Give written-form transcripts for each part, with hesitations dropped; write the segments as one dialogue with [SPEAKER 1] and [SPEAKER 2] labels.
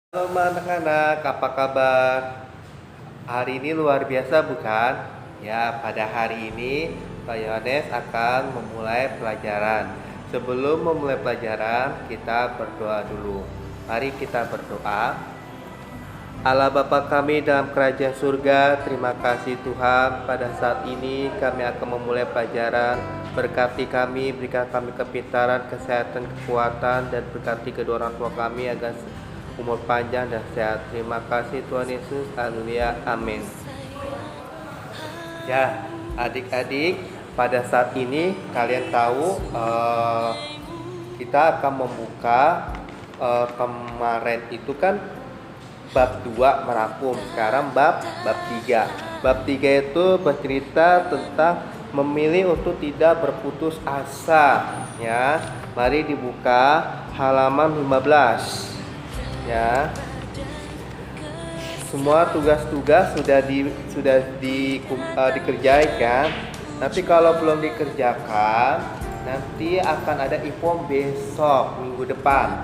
[SPEAKER 1] Halo anak-anak, apa kabar? Hari ini luar biasa bukan? Ya, pada hari ini Pak Yohanes akan memulai pelajaran. Sebelum memulai pelajaran, kita berdoa dulu. Mari kita berdoa. Allah Bapa kami dalam kerajaan surga, terima kasih Tuhan. Pada saat ini kami akan memulai pelajaran. Berkati kami, berikan kami kepintaran, kesehatan, kekuatan, dan berkati kedua orang tua kami agar umur panjang dan sehat. Terima kasih Tuhan Yesus. Haleluya. Amin. Ya, adik-adik, pada saat ini kalian tahu kita akan membuka kemarin itu kan bab 2 merangkum. Sekarang bab 3. Bab 3 itu bercerita tentang memilih untuk tidak berputus asa, ya. Mari dibuka halaman 15. Ya. Semua tugas-tugas sudah dikerjakan. Nanti kalau belum dikerjakan, nanti akan ada info besok minggu depan.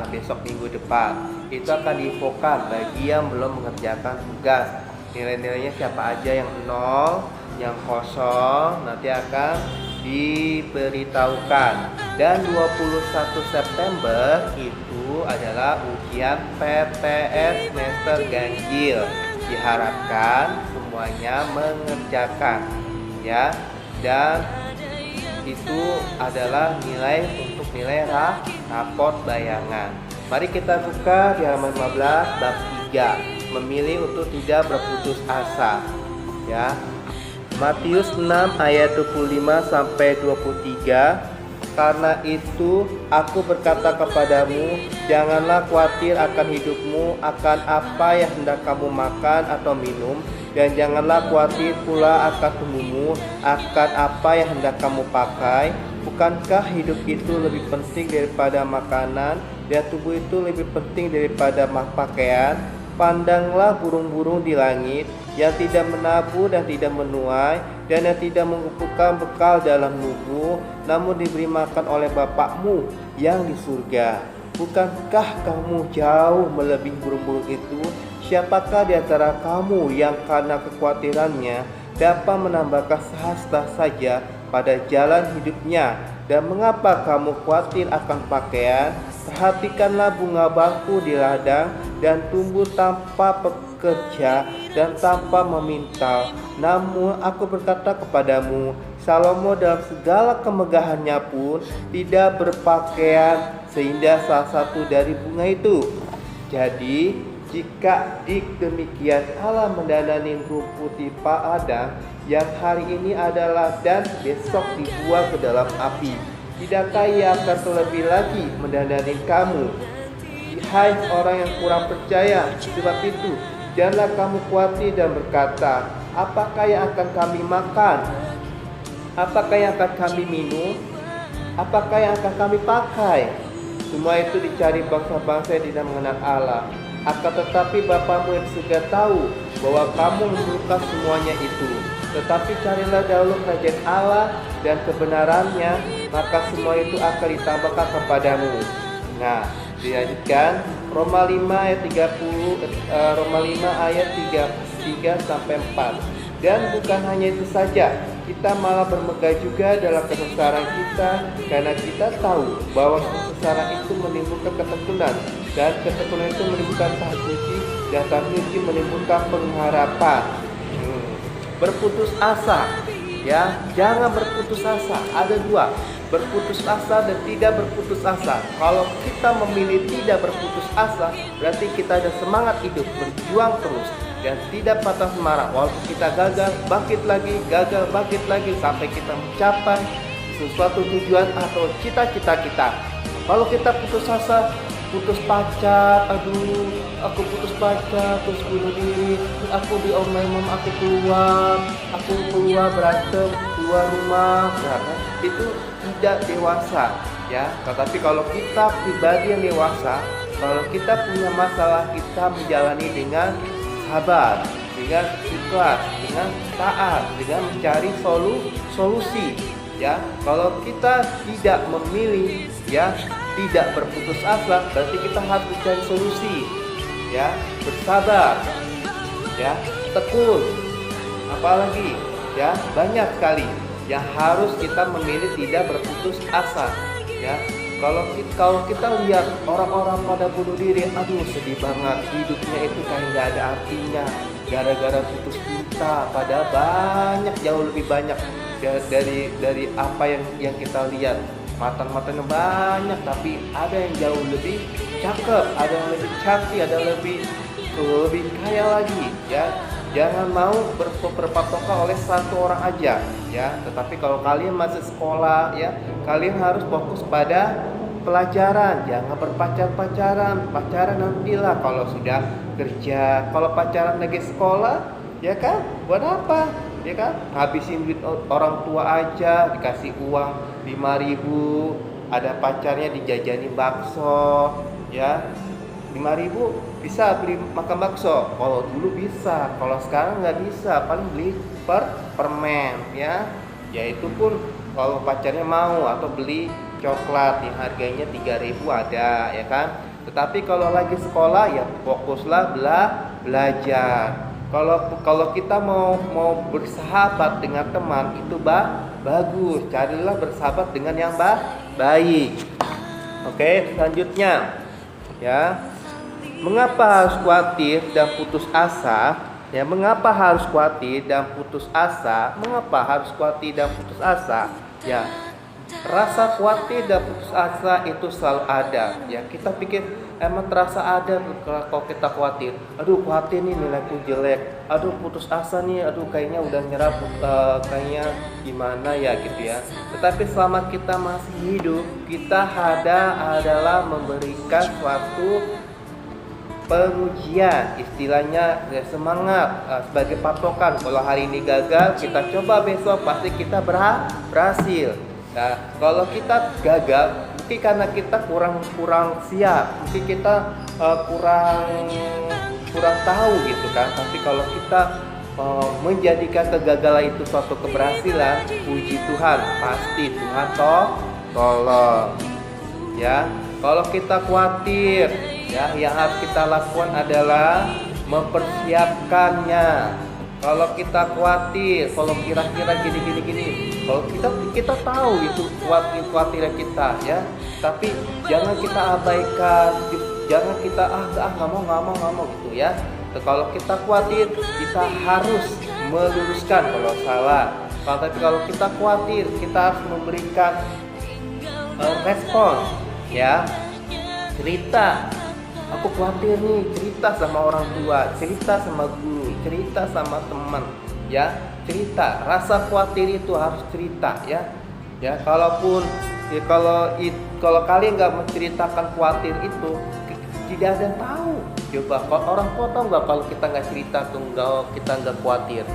[SPEAKER 1] Itu akan diinfokan bagi yang belum mengerjakan tugas. Nilai-nilainya siapa aja yang 0, yang kosong nanti akan diberitahukan. Dan 21 September itu adalah ujian PTS semester ganjil. Diharapkan semuanya mengerjakan, ya. Dan itu adalah nilai untuk nilai raport bayangan. Mari kita buka di halaman 15 bab 3, memilih untuk tidak berputus asa, ya. Matius 6 ayat 25 sampai 23. Karena itu aku berkata kepadamu, janganlah khawatir akan hidupmu, akan apa yang hendak kamu makan atau minum, dan janganlah khawatir pula akan tubuhmu, akan apa yang hendak kamu pakai. Bukankah hidup itu lebih penting daripada makanan, dan tubuh itu lebih penting daripada pakaian? Pandanglah burung-burung di langit, yang tidak menabur dan tidak menuai, dan yang tidak mengumpulkan bekal dalam lubu, namun diberi makan oleh Bapakmu yang di surga. Bukankah kamu jauh melebihi burung-burung itu? Siapakah di antara kamu yang karena kekhawatirannya dapat menambahkan sehasta saja pada jalan hidupnya? Dan mengapa kamu khawatir akan pakaian? Perhatikanlah bunga bangku di ladang, dan tumbuh tanpa pekerja dan tanpa memintal. Namun aku berkata kepadamu, Salomo dalam segala kemegahannya pun tidak berpakaian seindah salah satu dari bunga itu. Jadi jika demikian Allah mendandani rumput di padang yang hari ini adalah dan besok dibuang ke dalam api, tidakkah Ia akan terlebih lagi mendandani kamu, hai orang yang kurang percaya? Sebab itu janganlah kamu khawatir dan berkata, apakah yang akan kami makan? Apakah yang akan kami minum? Apakah yang akan kami pakai? Semua itu dicari bangsa-bangsa yang tidak mengenal Allah. Akan tetapi Bapamu yang di surga tahu bahwa kamu memerlukan semuanya itu. Tetapi carilah dahulu kerajaan Allah dan kebenarannya, maka semua itu akan ditambahkan kepadamu. Nah, dilanjutkan Roma 5 ayat 3 sampai 4. Dan bukan hanya itu saja, kita malah bermegah juga dalam kesesaran kita, karena kita tahu bahwa kesesaran itu menimbulkan ketekunan, dan ketekunan itu menimbulkan tahan suci, dan tahan suci menimbulkan pengharapan. Berputus asa, ya, jangan berputus asa. Ada dua, berputus asa dan tidak berputus asa. Kalau kita memilih tidak berputus asa, berarti kita ada semangat hidup, berjuang terus dan tidak patah semangat. Walaupun kita gagal, bangkit lagi, gagal, bangkit lagi, sampai kita mencapai sesuatu tujuan atau cita-cita kita. Kalau kita putus asa, putus pacar, aduh aku putus pacar, terus bunuh diri, aku di online mom, aku keluar berantem, keluar rumah, karena itu tidak dewasa, ya. Tetapi kalau kita pribadi yang dewasa, kalau kita punya masalah, kita menjalani dengan sabar, dengan ikhlas, dengan taat, dengan mencari solusi, ya. Kalau kita tidak memilih, ya, tidak berputus asa, berarti kita harus mencari solusi. ya, bersabar, ya, tekun, apalagi, ya, banyak sekali yang harus kita memilih tidak berputus asa, ya. Kalau kita lihat orang-orang pada bunuh diri, aduh sedih banget, hidupnya itu kayak nggak ada artinya gara-gara putus cinta. Padahal banyak, jauh lebih banyak dari apa yang kita lihat. Mantan-mantannya banyak, tapi ada yang jauh lebih cakep, ada yang lebih cantik, ada yang lebih kaya lagi, ya. Jangan mau berpatokan oleh satu orang aja, ya. Tetapi kalau kalian masih sekolah, ya, kalian harus fokus pada pelajaran. Jangan berpacaran. Pacaran nantilah kalau sudah kerja. Kalau pacaran lagi sekolah, ya kan? Buat apa? Ya kan? Habisin duit orang tua aja, dikasih uang 5.000, ada pacarnya dijajani bakso, ya. 5.000 bisa beli makan bakso. Kalau dulu bisa, kalau sekarang nggak bisa, paling beli permen, ya. Itu pun kalau pacarnya mau, atau beli coklat yang harganya 3.000 ada, ya kan. Tetapi kalau lagi sekolah, ya fokuslah belajar. Kalau kita mau bersahabat dengan teman itu bagus, carilah bersahabat dengan yang baik. Oke, selanjutnya, ya. Mengapa harus khawatir dan putus asa? Ya, mengapa harus khawatir dan putus asa? Mengapa harus khawatir dan putus asa? Ya, rasa khawatir dan putus asa itu selalu ada. Ya, kita pikir emang terasa ada kalau kita khawatir. Aduh, khawatir nih nilaiku jelek. Aduh, putus asa nih. Aduh, kayaknya udah nyerah. Kayaknya gimana ya gitu ya. Tetapi selama kita masih hidup, kita adalah memberikan suatu pengujian, istilahnya ya, semangat sebagai patokan. Kalau hari ini gagal, kita coba besok pasti kita berhasil. Nah, kalau kita gagal, mungkin karena kita kurang siap, mungkin kita kurang tahu gitu kan. Tapi kalau kita menjadikan kegagalan itu suatu keberhasilan, puji Tuhan, pasti Tuhan tolong. Ya, kalau kita khawatir, ya, yang harus kita lakukan adalah mempersiapkannya. Kalau kita khawatir, kalau kira-kira gini, kalau kita tahu itu khawatir kita, ya. Tapi jangan kita abaikan, jangan kita nggak mau gitu, ya. Kalau kita khawatir, kita harus meluruskan kalau salah. Tapi kalau kita khawatir, kita harus memberikan respon, ya. Cerita, aku khawatir nih, cerita sama orang tua, cerita sama guru, cerita sama teman, ya. Cerita, rasa khawatir itu harus cerita, ya. Kalaupun ya, kalau kalian nggak menceritakan khawatir itu, tidak ada yang tahu. Coba kalau orang tua tahu nggak kalau kita nggak cerita tuh, kita nggak khawatir,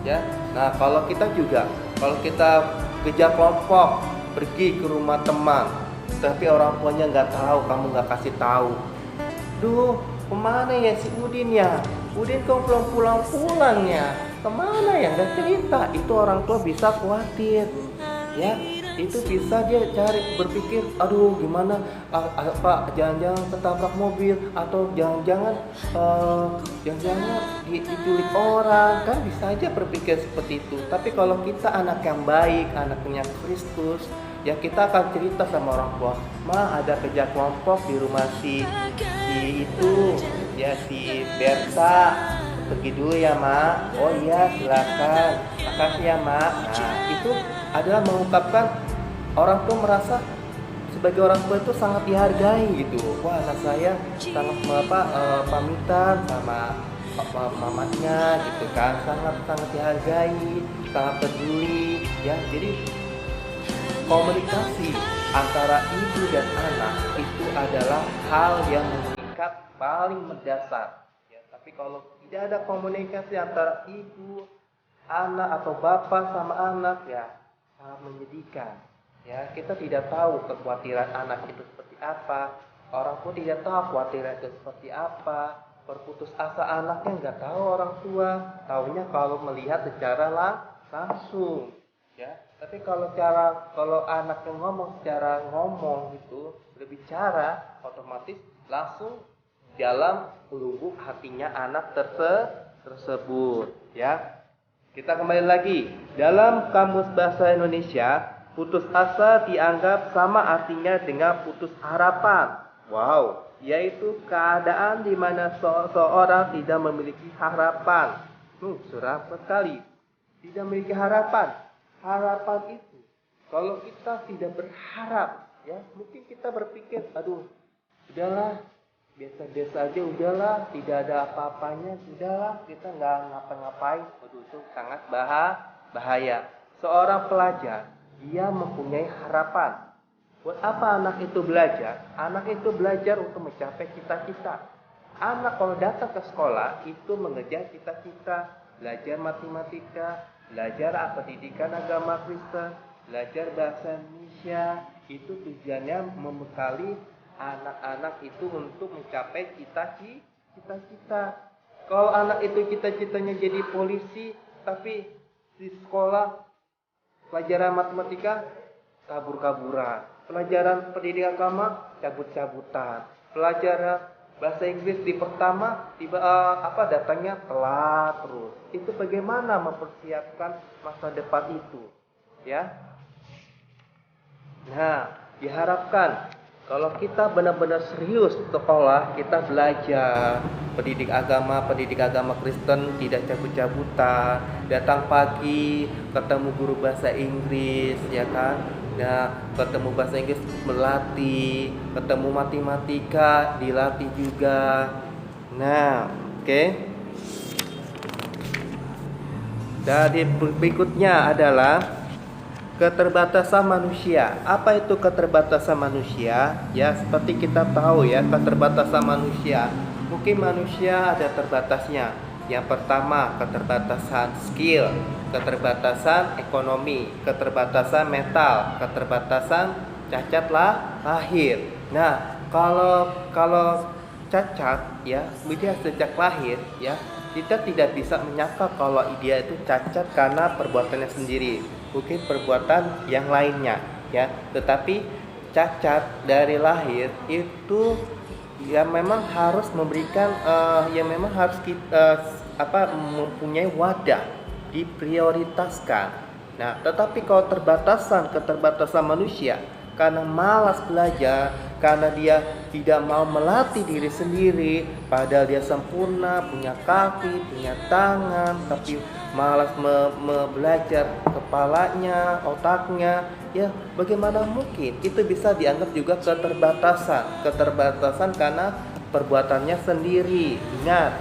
[SPEAKER 1] ya. Nah, kalau kita juga, kalau kita kerja kelompok, pergi ke rumah teman, tapi orang tuanya nggak tahu, kamu nggak kasih tahu. Duh, kemana ya si Udin ya? Udin kok belum pulang ya? Kemana ya? Nggak cerita. Itu orang tua bisa khawatir, ya. Itu bisa dia berpikir, aduh gimana? Jangan-jangan ketabrak mobil, atau jangan-jangan diculik orang, kan bisa aja berpikir seperti itu. Tapi kalau kita anak yang baik, anaknya Kristus, ya kita akan cerita sama orang tua, Ma, ada kerja kelompok di rumah si itu, ya, si Berta, pergi dulu ya Ma. Oh iya, silakan, makasih ya Ma. Nah, itu adalah mengungkapkan, orang tua merasa sebagai orang tua itu sangat dihargai gitu. Wah, anak saya sangat pamitan sama mamanya gitu kan, sangat dihargai, sangat peduli, ya. Jadi komunikasi antara ibu dan anak itu adalah hal yang mengikat paling mendasar, ya. Tapi kalau tidak ada komunikasi antara ibu, anak, atau bapak sama anak, ya sangat menyedihkan, ya. Kita tidak tahu kekhawatiran anak itu seperti apa, orang pun tidak tahu kekhawatiran itu seperti apa. Berputus asa anaknya nggak tahu orang tua, taunya kalau melihat secara langsung, ya. Tapi kalau anak yang ngomong secara ngomong gitu, berbicara, otomatis langsung dalam lubuk hatinya anak tersebut, ya. Kita kembali lagi. Dalam Kamus Bahasa Indonesia, putus asa dianggap sama artinya dengan putus harapan. Wow, yaitu keadaan di mana seorang tidak memiliki harapan. Suram sekali. Tidak memiliki harapan. Harapan itu, kalau kita tidak berharap, ya, mungkin kita berpikir, aduh, udahlah, biasa-biasa aja, udahlah, tidak ada apa-apanya, udahlah, kita nggak ngapa-ngapain. Waduh, itu sangat bahaya. Seorang pelajar, dia mempunyai harapan. Buat apa anak itu belajar? Anak itu belajar untuk mencapai cita-cita. Anak kalau datang ke sekolah itu mengejar cita-cita, belajar matematika, belajar pendidikan agama Kristen, belajar bahasa Indonesia. Itu tujuannya membekali anak-anak itu untuk mencapai cita-cita. Kalau anak itu cita-citanya jadi polisi, tapi di sekolah pelajaran matematika kabur-kaburan, pelajaran pendidikan agama cabut-cabutan, pelajaran bahasa Inggris di pertama datangnya telat terus. Itu bagaimana mempersiapkan masa depan itu, ya? Nah, diharapkan kalau kita benar-benar serius sekolah, kita belajar pendidik agama Kristen, tidak cabut-cabutan, datang pagi, ketemu guru bahasa Inggris, ya kan? Nah, ketemu bahasa Inggris melatih, ketemu matematika dilatih juga. Nah, oke. Dari berikutnya adalah keterbatasan manusia. Apa itu keterbatasan manusia? Ya, seperti kita tahu ya, keterbatasan manusia. Mungkin manusia ada terbatasnya. Yang pertama, keterbatasan skill, keterbatasan ekonomi, keterbatasan mental, keterbatasan cacat lahir. Nah, kalau cacat ya, dia sejak lahir ya, kita tidak bisa menyangka kalau dia itu cacat karena perbuatannya sendiri, mungkin perbuatan yang lainnya ya. Tetapi cacat dari lahir itu ya memang harus memberikan memang harus kita mempunyai wadah, diprioritaskan. Nah, tetapi kalau keterbatasan manusia karena malas belajar, karena dia tidak mau melatih diri sendiri, padahal dia sempurna, punya kaki, punya tangan, tapi malas belajar kepalanya, otaknya, ya bagaimana mungkin itu bisa dianggap juga keterbatasan karena perbuatannya sendiri. Ingat,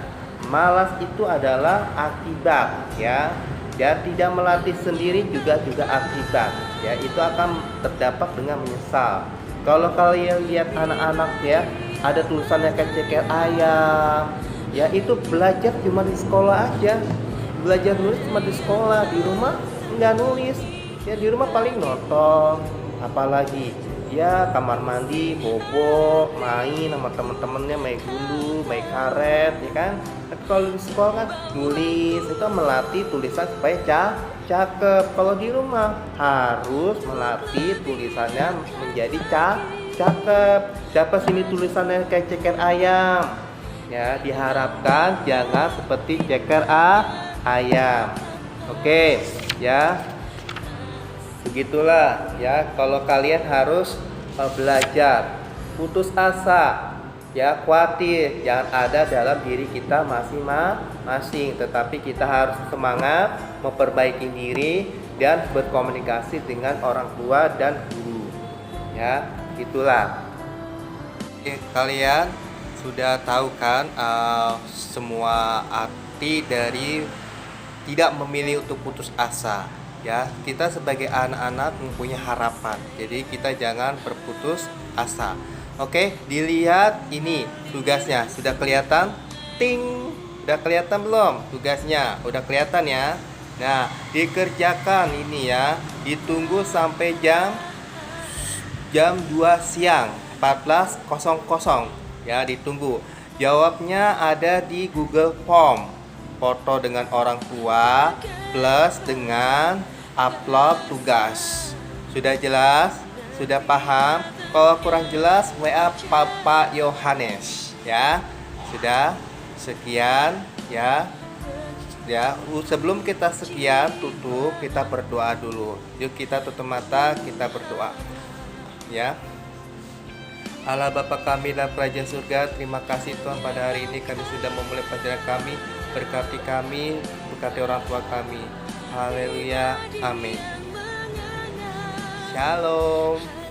[SPEAKER 1] malas itu adalah akibat, ya, dan tidak melatih sendiri juga akibat, ya, itu akan terdampak dengan menyesal. Kalau kalian lihat anak-anak ya, ada tulisannya kayak ceker ayam, ya itu belajar cuma di sekolah aja, belajar nulis cuma di sekolah, di rumah nggak nulis, ya di rumah paling nonton, apalagi ya kamar mandi, bobo, main sama temen-temennya, main gundu, main karet, ya kan. Tapi kalau di sekolah kan nulis, itu melatih tulisan supaya cakep. Kalau di rumah harus melatih tulisannya menjadi cakep. Siapa sini tulisannya kayak ceker ayam? Ya, diharapkan jangan seperti ceker ayam. Oke, ya. Begitulah ya, kalau kalian harus belajar. Putus asa, ya, khawatir jangan ada dalam diri kita masing-masing, tetapi kita harus semangat memperbaiki diri dan berkomunikasi dengan orang tua dan guru. Ya, itulah. Oke, kalian sudah tahu kan semua arti dari tidak memilih untuk putus asa. Ya, kita sebagai anak-anak mempunyai harapan, jadi kita jangan berputus asa. Oke, dilihat ini tugasnya sudah kelihatan, ting, udah kelihatan belum tugasnya? Udah kelihatan ya. Nah, dikerjakan ini ya, ditunggu sampai jam 2 siang 14.00 ya, ditunggu. Jawabnya ada di Google Form, foto dengan orang tua plus dengan upload tugas. Sudah jelas? Sudah paham? Kalau kurang jelas WA Papa Yohanes ya. Sudah, sekian ya. Sebelum kita sekian tutup, kita berdoa dulu. Yuk kita tutup mata, kita berdoa. Ya. Allah Bapa kami dalam kerajaan surga, terima kasih Tuhan pada hari ini kami sudah memulai pelajaran kami. Berkati kami, berkati orang tua kami. Haleluya, amin. Shalom.